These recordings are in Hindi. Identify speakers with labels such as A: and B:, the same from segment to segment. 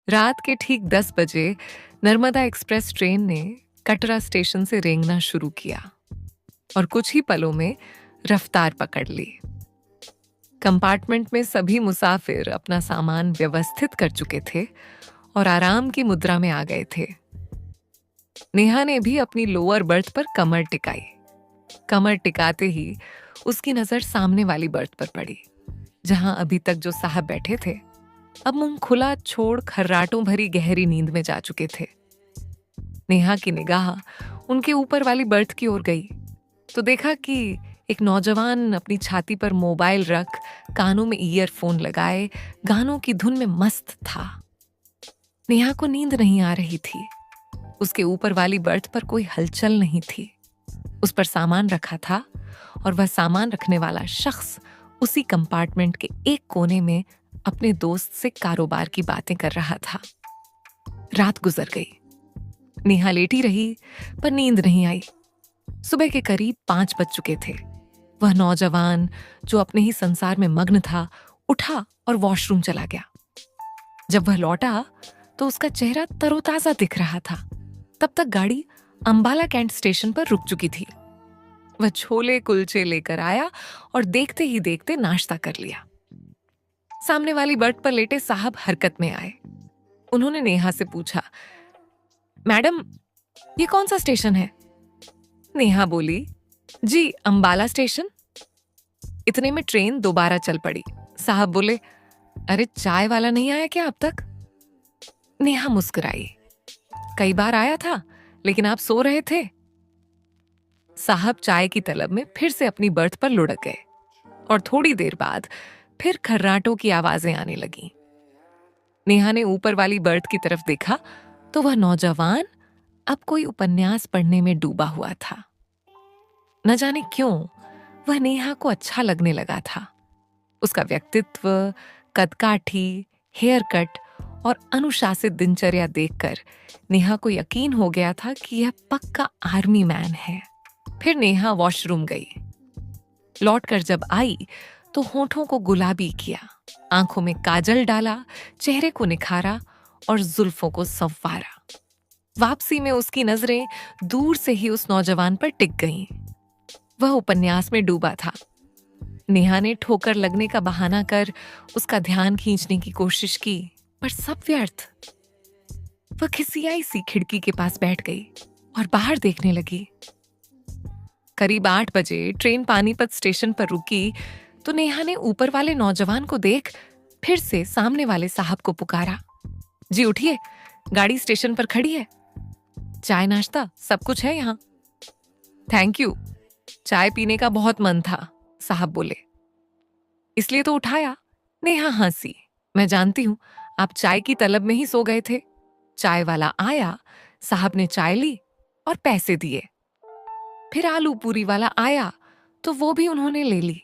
A: रात के ठीक 10 बजे नर्मदा एक्सप्रेस ट्रेन ने कटरा स्टेशन से रेंगना शुरू किया और कुछ ही पलों में रफ्तार पकड़ ली। कंपार्टमेंट में सभी मुसाफिर अपना सामान व्यवस्थित कर चुके थे और आराम की मुद्रा में आ गए थे। नेहा ने भी अपनी लोअर बर्थ पर कमर टिकाई। कमर टिकाते ही उसकी नजर सामने वाली बर्थ पर पड़ी, जहां अभी तक जो साहब बैठे थे अब मुंह खुला छोड़ खर्राटों भरी गहरी नींद में जा चुके थे। नेहा की निगाह उनके ऊपर वाली बर्थ की ओर गई तो देखा कि एक नौजवान अपनी छाती पर मोबाइल रख कानों में ईयरफोन लगाए गानों की धुन में मस्त था। नेहा को नींद नहीं आ रही थी। उसके ऊपर वाली बर्थ पर कोई हलचल नहीं थी। उस पर सामान रखा था और वह सामान रखने वाला शख्स उसी कंपार्टमेंट के एक कोने में अपने दोस्त से कारोबार की बातें कर रहा था। रात गुजर गई। नेहा लेटी रही पर नींद नहीं आई। सुबह के करीब 5 बज चुके थे। वह नौजवान जो अपने ही संसार में मग्न था उठा और वॉशरूम चला गया। जब वह लौटा तो उसका चेहरा तरोताजा दिख रहा था। तब तक गाड़ी अंबाला कैंट स्टेशन पर रुक चुकी थी। वह छोले कुलचे लेकर आया और देखते ही देखते नाश्ता कर लिया। सामने वाली बर्थ पर लेटे साहब हरकत में आए। उन्होंने नेहा से पूछा, मैडम, ये कौन सा स्टेशन है? नेहा बोली, जी अंबाला स्टेशन। इतने में ट्रेन दोबारा चल पड़ी। साहब बोले, अरे चाय वाला नहीं आया क्या अब तक? नेहा मुस्कुराई, कई बार आया था लेकिन आप सो रहे थे। साहब चाय की तलब में फिर से अपनी बर्थ पर लुढ़क गए और थोड़ी देर बाद फिर खर्राटों की आवाजें आने लगी। नेहा ने ऊपर वाली बर्थ की तरफ देखा तो वह नौजवान अब कोई उपन्यास पढ़ने में डूबा हुआ था। न जाने क्यों वह नेहा को अच्छा लगने लगा था। उसका व्यक्तित्व, कदकाठी, हेयर कट और अनुशासित दिनचर्या देखकर नेहा को यकीन हो गया था कि यह पक्का आर्मी मैन है। फिर नेहा वॉशरूम गई। लौटकर जब आई तो होठों को गुलाबी किया, आंखों में काजल डाला, चेहरे को निखारा और जुल्फों को संवारा। वापसी में उसकी नजरें दूर से ही उस नौजवान पर टिक गईं। वह उपन्यास में डूबा था। नेहा ने ठोकर लगने का बहाना कर उसका ध्यान खींचने की कोशिश की, पर सब व्यर्थ। वह खिसियाई सी खिड़की के पास बैठ गई और बाहर देखने लगी। करीब 8 बजे ट्रेन पानीपत स्टेशन पर रुकी तो नेहा ने ऊपर वाले नौजवान को देख फिर से सामने वाले साहब को पुकारा, जी उठिए, गाड़ी स्टेशन पर खड़ी है। चाय नाश्ता सब कुछ है यहाँ। थैंक यू, चाय पीने का बहुत मन था, साहब बोले। इसलिए तो उठाया। नेहा हंसी, मैं जानती हूं आप चाय की तलब में ही सो गए थे। चाय वाला आया, साहब ने चाय ली और पैसे दिए। फिर आलू पूरी वाला आया तो वो भी उन्होंने ले ली।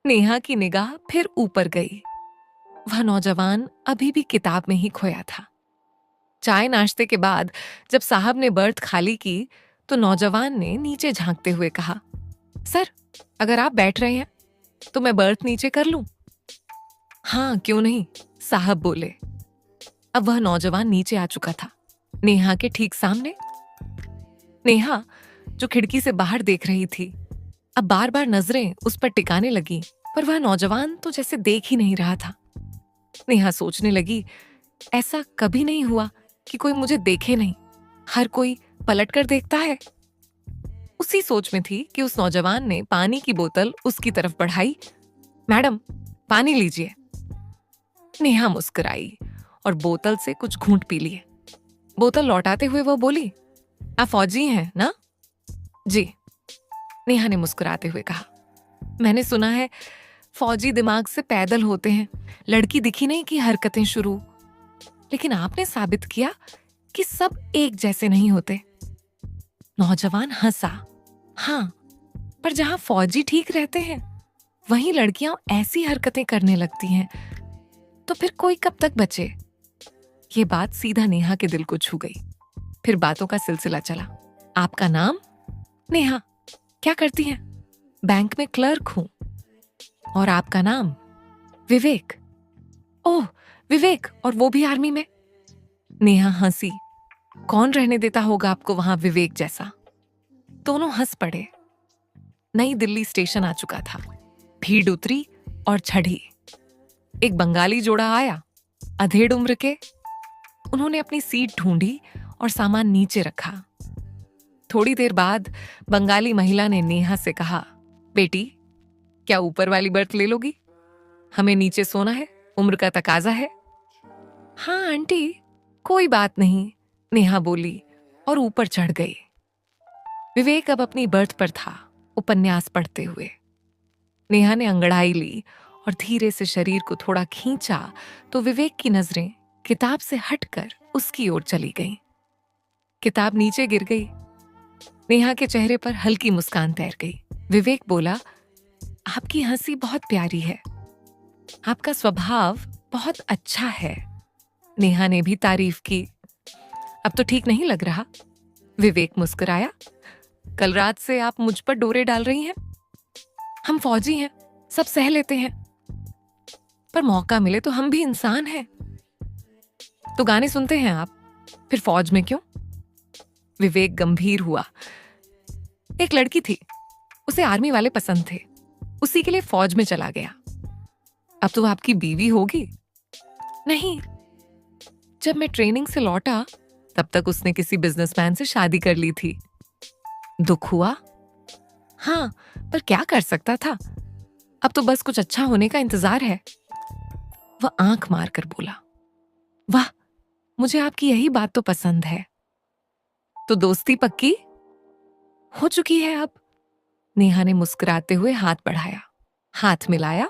A: नेहा की निगाह फिर ऊपर गई। वह नौजवान अभी भी किताब में ही खोया था। चाय नाश्ते के बाद जब साहब ने बर्थ खाली की तो नौजवान ने नीचे झांकते हुए कहा, सर, अगर आप बैठ रहे हैं तो मैं बर्थ नीचे कर लूं? हाँ, क्यों नहीं, साहब बोले। अब वह नौजवान नीचे आ चुका था, नेहा के ठीक सामने। नेहा जो खिड़की से बाहर देख रही थी, अब बार बार नजरें उस पर टिकाने लगी, पर वह नौजवान तो जैसे देख ही नहीं रहा था। नेहा सोचने लगी, ऐसा कभी नहीं हुआ कि कोई मुझे देखे नहीं, हर कोई पलट कर देखता है। उसी सोच में थी कि उस नौजवान ने पानी की बोतल उसकी तरफ बढ़ाई। मैडम, पानी लीजिए। नेहा मुस्कुराई और बोतल से कुछ घूंट पी लिए। बोतल लौटाते हुए वह बोली, आप फौजी हैं ना? जी, नेहा ने मुस्कुराते हुए कहा। मैंने सुना है फौजी दिमाग से पैदल होते हैं, लड़की दिखी नहीं कि हरकतें शुरू। लेकिन आपने साबित किया कि सब एक जैसे नहीं होते। नौजवान हंसा। हाँ, पर जहां फौजी ठीक रहते हैं वहीं लड़कियां ऐसी हरकतें करने लगती हैं तो फिर कोई कब तक बचे? ये बात सीधा नेहा के दिल को छू गई। फिर बातों का सिलसिला चला। आपका नाम? नेहा। क्या करती हैं? बैंक में क्लर्क हूं। और आपका नाम? विवेक। ओह, विवेक, और वो भी आर्मी में? नेहा हंसी। कौन रहने देता होगा आपको वहां विवेक जैसा? दोनों हंस पड़े। नई दिल्ली स्टेशन आ चुका था। भीड़ उतरी और चढ़ी। एक बंगाली जोड़ा आया, अधेड़ उम्र के। उन्होंने अपनी सीट ढूंढी और सामान नीचे रखा। थोड़ी देर बाद बंगाली महिला ने नेहा से कहा, बेटी, क्या ऊपर वाली बर्थ ले लोगी? हमें नीचे सोना है, उम्र का तकाजा है। हाँ आंटी, कोई बात नहीं, नेहा बोली और ऊपर चढ़ गई। विवेक अब अपनी बर्थ पर था, उपन्यास पढ़ते हुए। नेहा ने अंगड़ाई ली और धीरे से शरीर को थोड़ा खींचा तो विवेक की नजरें किताब से हटकर उसकी ओर चली गईं। किताब नीचे गिर गई। नेहा के चेहरे पर हल्की मुस्कान तैर गई। विवेक बोला, आपकी हंसी बहुत प्यारी है, आपका स्वभाव बहुत अच्छा है। नेहा ने भी तारीफ की। अब तो ठीक नहीं लग रहा। विवेक मुस्कुराया। कल रात से आप मुझ पर डोरे डाल रही हैं। हम फौजी हैं, सब सह लेते हैं, पर मौका मिले तो हम भी इंसान हैं। तो गाने सुनते हैं आप, फिर फौज में क्यों? विवेक गंभीर हुआ। एक लड़की थी, उसे आर्मी वाले पसंद थे, उसी के लिए फौज में चला गया। अब तो आपकी बीवी होगी। नहीं, जब मैं ट्रेनिंग से लौटा तब तक उसने किसी बिजनेसमैन से शादी कर ली थी। दुख हुआ? हाँ, पर क्या कर सकता था। अब तो बस कुछ अच्छा होने का इंतजार है। वह आंख मारकर बोला, वाह, मुझे आपकी यही बात तो पसंद है। तो दोस्ती पक्की हो चुकी है अब। नेहा ने मुस्कुराते हुए हाथ बढ़ाया, हाथ मिलाया,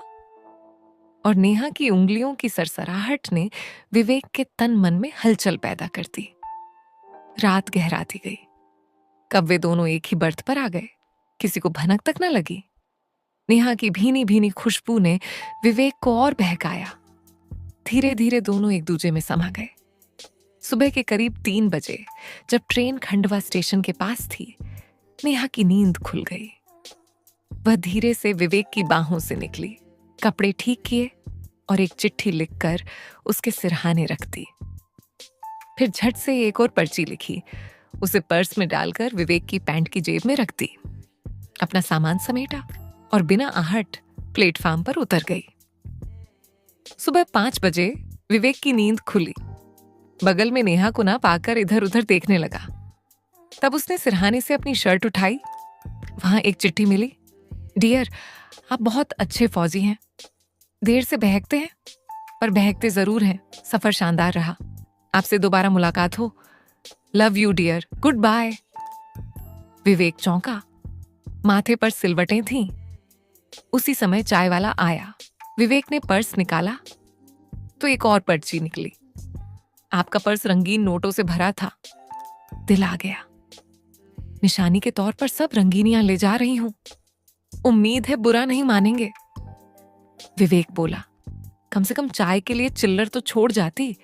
A: और नेहा की उंगलियों की सरसराहट ने विवेक के तन मन में हलचल पैदा कर दी। रात गहराती गई। कब वे दोनों एक ही बर्थ पर आ गए, किसी को भनक तक न लगी। नेहा की भीनी भीनी खुशबू ने विवेक को और बहकाया। धीरे धीरे दोनों एक दूजे में समा गए। सुबह के करीब 3 बजे जब ट्रेन खंडवा स्टेशन के पास थी, नेहा की नींद खुल गई। वह धीरे से विवेक की बाहों से निकली, कपड़े ठीक किए और एक चिट्ठी लिखकर उसके सिरहाने रख दी। फिर झट से एक और पर्ची लिखी, उसे पर्स में डालकर विवेक की पैंट की जेब में रख दी। अपना सामान समेटा और बिना आहट प्लेटफार्म पर उतर गई। सुबह 5 बजे विवेक की नींद खुली। बगल में नेहा को ना पाकर इधर उधर देखने लगा। तब उसने सिरहाने से अपनी शर्ट उठाई। वहां एक चिट्ठी मिली। डियर, आप बहुत अच्छे फौजी हैं। देर से बहकते हैं, पर बहकते जरूर हैं। सफर शानदार रहा। आपसे दोबारा मुलाकात हो। Love you dear, good bye. Vivek चौंका। माथे पर सिलवटें थीं। उसी समय चाय वाला आया। विवेक ने पर्स निकाला तो एक और पर्ची निकली। आपका पर्स रंगीन नोटों से भरा था। दिल आ गया। निशानी के तौर पर सब रंगीनियां ले जा रही हूं। उम्मीद है बुरा नहीं मानेंगे। विवेक बोला, कम से कम चाय के लिए चिल्लर तो छोड़ जाती।